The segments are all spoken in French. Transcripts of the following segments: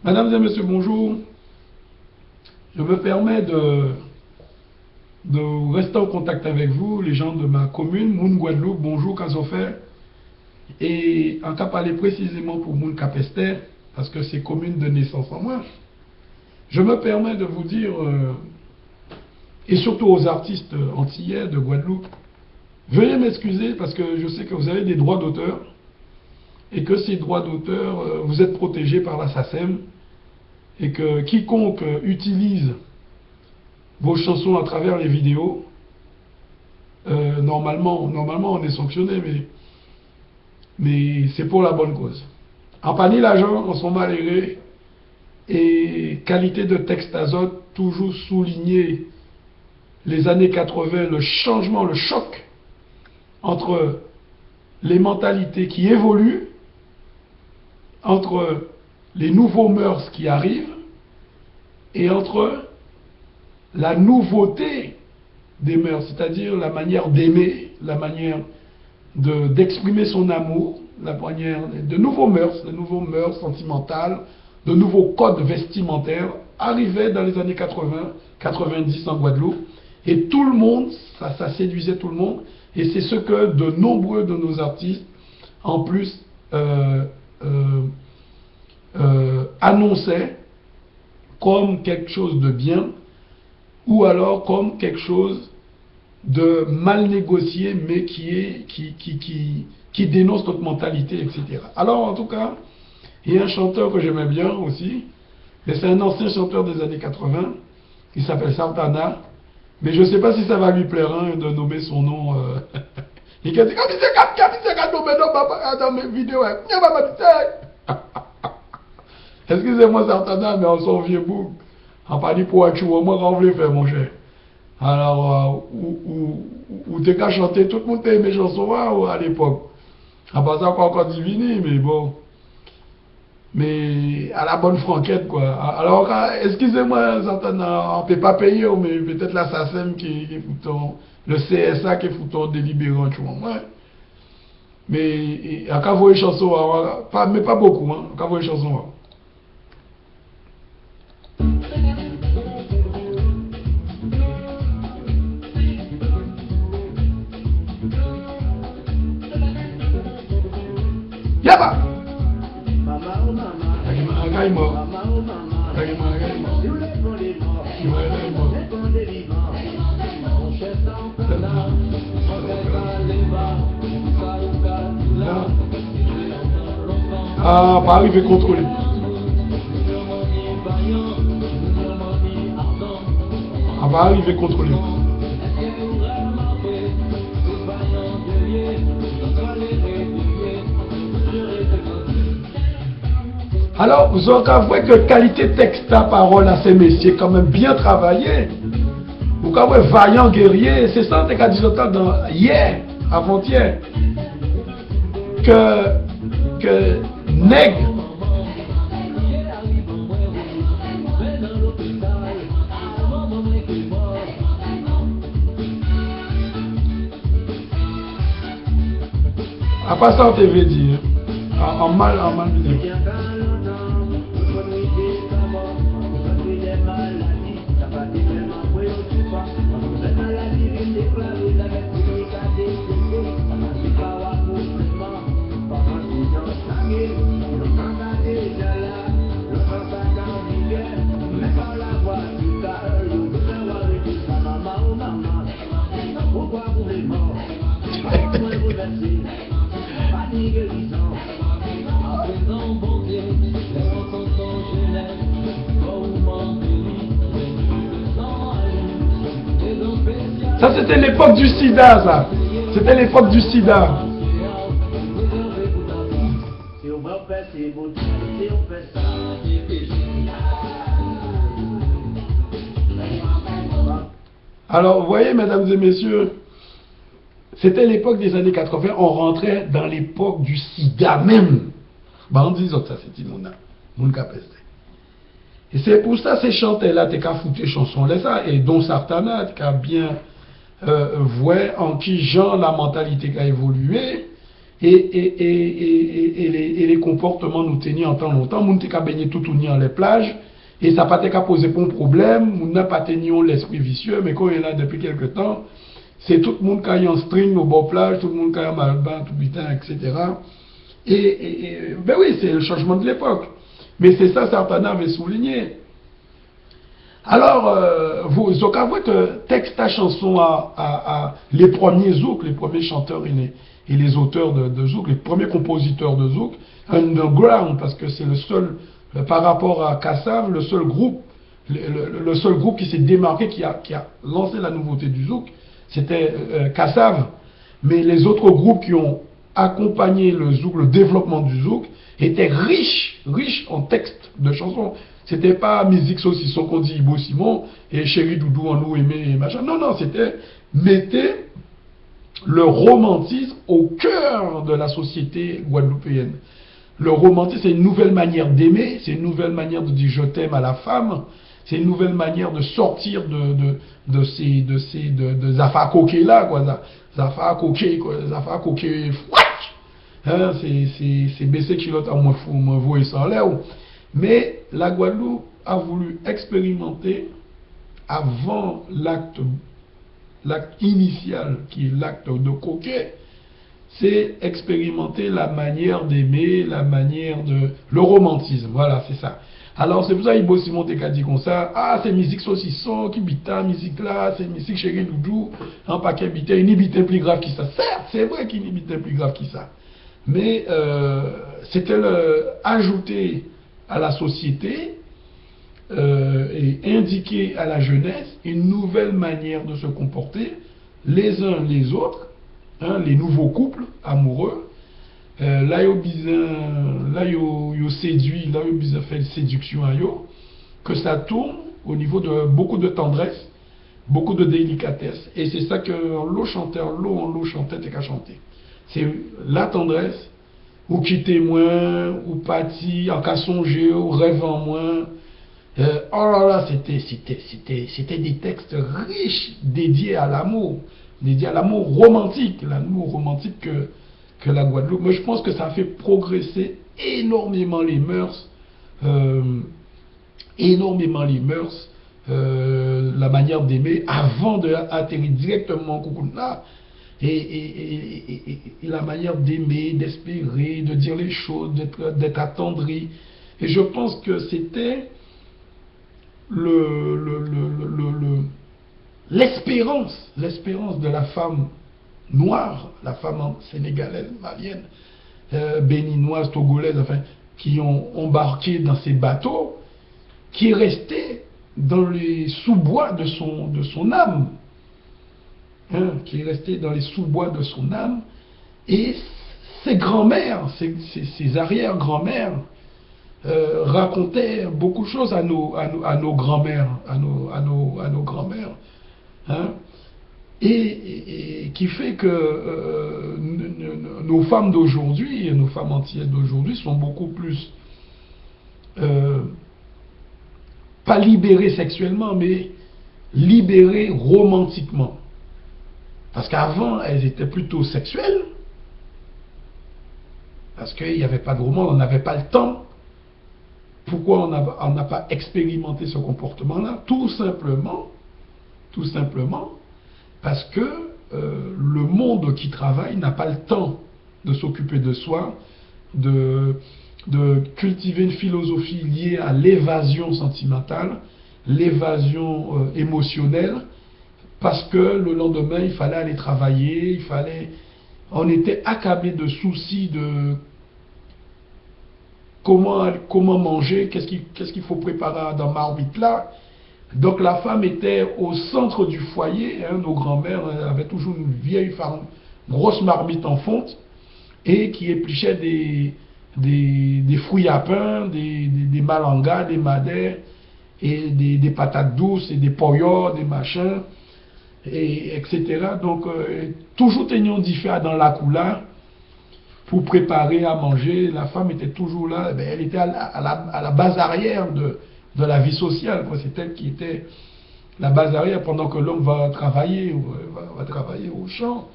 Mesdames et messieurs, bonjour. Je me permets de rester en contact avec vous, les gens de ma commune, Moun Guadeloupe, bonjour, Kazofer. Et en cas parler précisément pour Moun Capester, parce que c'est commune de naissance en moi, je me permets de vous dire, et surtout aux artistes antillais de Guadeloupe, veuillez m'excuser parce que je sais que vous avez des droits d'auteur et que ces droits d'auteur, vous êtes protégés par la SACEM et que quiconque utilise vos chansons à travers les vidéos, normalement on est sanctionné, mais c'est pour la bonne cause. En panier l'argent, on s'en malheureux, et qualité de texte azote, toujours souligner les années 80, le changement, le choc entre les mentalités qui évoluent, entre les nouveaux mœurs qui arrivent, et entre la nouveauté des mœurs, c'est-à-dire la manière d'aimer, la manière d'exprimer son amour, la manière de nouveaux mœurs sentimentales, de nouveaux codes vestimentaires arrivaient dans les années 80, 90 en Guadeloupe, et tout le monde, ça séduisait tout le monde, et c'est ce que de nombreux de nos artistes, en plus, annonçaient comme quelque chose de bien, ou alors comme quelque chose de mal négocié, mais qui dénonce notre mentalité, etc. Alors, en tout cas, il y a un chanteur que j'aimais bien aussi, mais c'est un ancien chanteur des années 80, qui s'appelle Santana, mais je ne sais pas si ça va lui plaire de nommer son nom. Il a dit, dans mes vidéos, excusez-moi Santana, mais on s'en vient beaucoup. En parlant pour un chou, moi, quand on voulait faire, mon cher. Alors, où t'es qu'à chanter, tout le monde aimé mes chansons à l'époque. À part ça, encore divini, mais bon. Mais à la bonne franquette, quoi. Alors, excusez-moi, Santana, on ne peut pas payer, mais peut-être la SACEM qui fout le CSA qui fout délibérant, tu vois. Ouais. Mais, à quand vous les chansons, mais pas beaucoup, hein. À quand vous les chansons, Yaba! Ah, pas arriver contrôler. Ah, va arriver contrôler. Alors, vous avez vu que qualité texte à parole à ces messieurs, quand même bien travaillé. Vous avez vu vaillant guerrier, c'est ça que dit dans hier, avant-hier, que nègre, à part ça on te veut dire, en mal dire. Ça, c'était l'époque du sida, ça. C'était l'époque du sida. Alors, vous voyez, mesdames et messieurs, c'était l'époque des années 80, on rentrait dans l'époque du sida même. Bah, on dit ça, c'était mon capacité. Et c'est pour ça ces chanteurs-là, t'es qu'à foutre les chansons là, ça, et dont Sartana, t'es qu'à bien voir en qui genre la mentalité a évolué, et les comportements nous tenaient en temps longtemps. Nous n'avons pas baigné tout dans les plages. Et ça n'a pas posé pour un problème. Nous n'avons pas tenu l'esprit vicieux. Mais quand il est là depuis quelques temps, c'est tout le monde qui a en string au bord plage, tout le monde qui a un malbain, tout putain, etc. Ben oui, c'est le changement de l'époque. Mais c'est ça, Sartana avait souligné. Alors, vous avouez que texte ta chanson les premiers zouk, les premiers chanteurs et les auteurs de zouk, les premiers compositeurs de zouk, underground, parce que c'est le seul, par rapport à Kassav, le seul groupe qui s'est démarqué, qui a lancé la nouveauté du zouk, c'était Kassav. Mais les autres groupes qui ont accompagné le zouk, le développement du zouk, étaient riches en textes de chansons. C'était pas musique saucisson qu'on dit Ibo Simon et Chéri Doudou en nous aimer et machin. Non, non, c'était mettez le romantisme au cœur de la société guadeloupéenne. Le romantisme, c'est une nouvelle manière d'aimer, c'est une nouvelle manière de dire je t'aime à la femme, c'est une nouvelle manière de sortir de Zafa Koké là, quoi. Zafa Koké, quoi. Zafa Koké, hein, c'est baisser culotte à moins vous et sans l'air. Mais la Guadeloupe a voulu expérimenter avant l'acte initial, qui est l'acte de coquet, c'est expérimenter la manière d'aimer, la manière de... le romantisme, voilà, c'est ça. Alors c'est pour ça qu'il Simon t'a dit comme ça, ah c'est musique saucisson, qui bita, musique là, c'est musique chérie doudou, un paquet bita, une bita plus grave qui ça. Certes, c'est vrai qu'il y a une bita plus grave qui ça. Mais c'était ajouter à la société et indiquer à la jeunesse une nouvelle manière de se comporter les uns les autres, hein, les nouveaux couples amoureux. Là, ils séduit, là, ils fait séduction à eux, que ça tourne au niveau de beaucoup de tendresse, beaucoup de délicatesse. Et c'est ça que l'eau chanteur, l'eau chantait et qu'a chanté. C'est la tendresse, ou quitter moins, ou partir, en cas songer, ou rêve en moins. Oh là là, c'était des textes riches dédiés à l'amour romantique, que la Guadeloupe. Moi, je pense que ça a fait progresser énormément les mœurs, la manière d'aimer avant d'atterrir directement au Koukouna. Et la manière d'aimer, d'espérer, de dire les choses, d'être attendri. Et je pense que c'était l'espérance de la femme noire, la femme sénégalaise, malienne, béninoise, togolaise, enfin, qui ont embarqué dans ces bateaux, qui est restée dans les sous-bois de son âme. Hein, qui est resté dans les sous-bois de son âme, et ses grands-mères, ses arrière-grands-mères racontaient beaucoup de choses à nos grands-mères, à nos grands-mères, hein, et qui fait que nos femmes d'aujourd'hui, nos femmes antillaises d'aujourd'hui sont beaucoup plus pas libérées sexuellement, mais libérées romantiquement. Parce qu'avant, elles étaient plutôt sexuelles. Parce qu'il n'y avait pas de roman, on n'avait pas le temps. Pourquoi on n'a pas expérimenté ce comportement-là? Tout simplement, parce que le monde qui travaille n'a pas le temps de s'occuper de soi, de cultiver une philosophie liée à l'évasion sentimentale, l'évasion émotionnelle, parce que le lendemain, il fallait aller travailler, on était accablé de soucis de comment manger, qu'est-ce qu'il faut préparer dans marmite là. Donc la femme était au centre du foyer, hein, nos grands-mères avaient toujours une vieille femme, grosse marmite en fonte, et qui épluchait des fruits à pain, des malangas, des madères, et des patates douces, et des poyots, des machins, etc. Donc, toujours tenions différents dans la couleur pour préparer à manger. La femme était toujours là, elle était à la base arrière de la vie sociale. C'est elle qui était la base arrière pendant que l'homme va travailler au champ.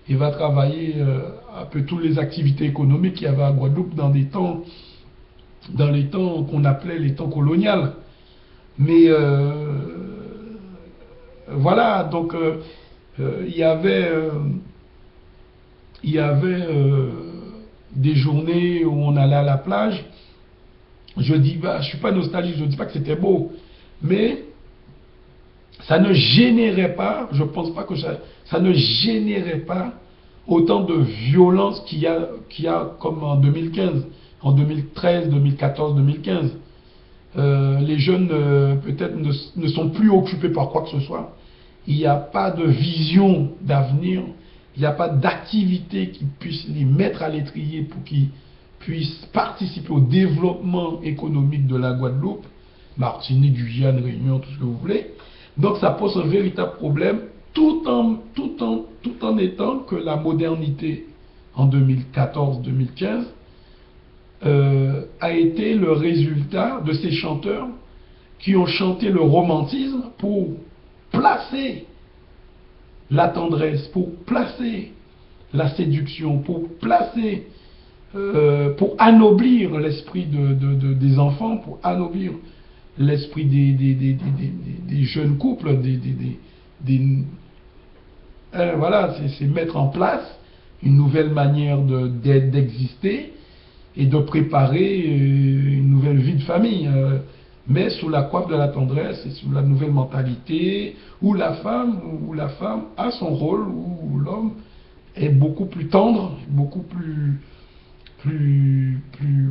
et va travailler un peu toutes les activités économiques qu'il y avait à Guadeloupe dans les temps qu'on appelait les temps coloniaux. Mais voilà, donc il y avait des journées où on allait à la plage. Je dis, bah, je suis pas nostalgique, je dis pas que c'était beau, mais ça ne générait pas, je pense pas que ça ne générait pas autant de violence qu'il y a comme en 2015, en 2013, 2014, 2015. Les jeunes peut-être ne sont plus occupés par quoi que ce soit. Il n'y a pas de vision d'avenir, il n'y a pas d'activité qui puisse les mettre à l'étrier pour qu'ils puissent participer au développement économique de la Guadeloupe, Martinique, Guyane, Réunion, tout ce que vous voulez. Donc ça pose un véritable problème, tout en étant que la modernité en 2014-2015 a été le résultat de ces chanteurs qui ont chanté le romantisme pour placer la tendresse, pour placer la séduction, pour placer, pour anoblir l'esprit des enfants, pour anoblir l'esprit des jeunes couples, voilà, c'est mettre en place une nouvelle manière d'exister et de préparer une nouvelle vie de famille, mais sous la coiffe de la tendresse et sous la nouvelle mentalité où la femme a son rôle, où l'homme est beaucoup plus tendre, beaucoup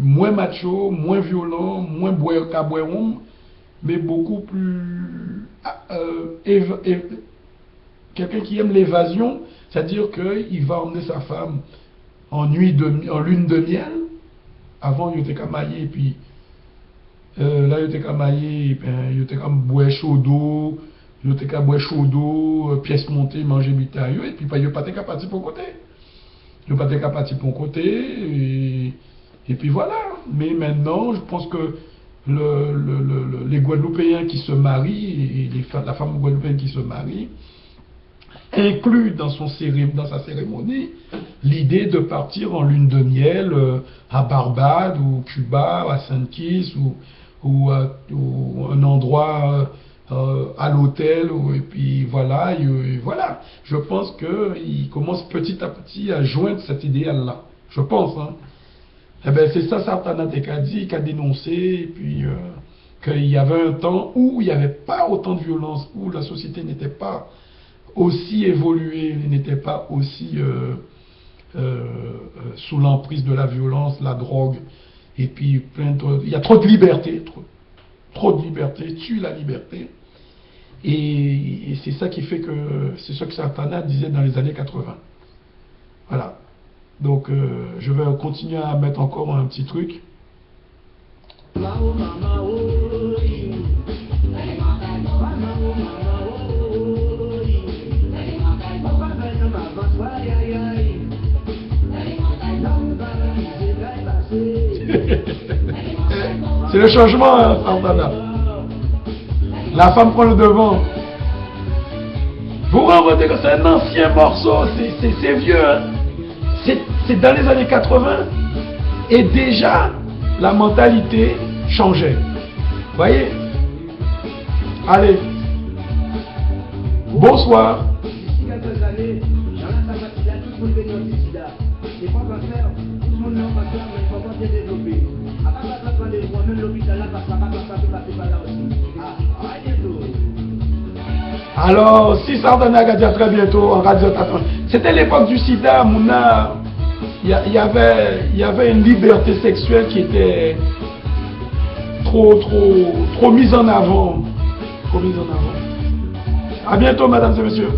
moins macho, moins violent, moins boyau, mais beaucoup plus quelqu'un qui aime l'évasion, c'est-à-dire qu'il va emmener sa femme en lune de miel. Avant, il était camaillé, puis là, il était camaillé, il était comme boire chaud d'eau, il était comme boire chaud d'eau, pièce montée, manger bitaille, et puis il n'y a pas de capacité pour côté. Il n'y a pas de capacité pour côté, et puis voilà. Mais maintenant, je pense que les Guadeloupéens qui se marient, et la femme guadeloupéenne qui se marie, inclut dans sa cérémonie l'idée de partir en lune de miel à Barbade ou Cuba, à Saint-Kitts ou un endroit à l'hôtel, et puis voilà, et voilà. Je pense qu'il commence petit à petit à joindre cet idéal-là. Je pense. Hein. Eh ben, c'est ça, Sartana Tekadi qui a dénoncé, et puis qu'il y avait un temps où il n'y avait pas autant de violence, où la société n'était pas aussi évoluée, n'était pas aussi sous l'emprise de la violence, la drogue, et puis il y a trop de liberté, trop de liberté, tue la liberté. Et c'est ça qui fait que, c'est ce que Sartana disait dans les années 80. Voilà. Donc je vais continuer à mettre encore un petit truc. C'est le changement, hein, Sartana. La femme prend le devant. Vous remarquez que c'est un ancien morceau, c'est vieux. Hein. C'est dans les années 80 et déjà la mentalité changeait. Vous voyez? Allez. Bonsoir. D'ici quelques années, j'en ai ça va tout le monde venir du sida. Et pas quoi faire, tout le monde n'a pas faire, mais il faut pas bien développer. Après ça, quand les voix, même l'hôpital là, parce que ça va passer par là aussi. Ah, bientôt. Alors, si Sartana a dit à très bientôt en radio Tatouan. C'était l'époque du sida, Mouna. Il y avait une liberté sexuelle qui était trop mise en avant. Trop mise en avant. À bientôt, mesdames et messieurs.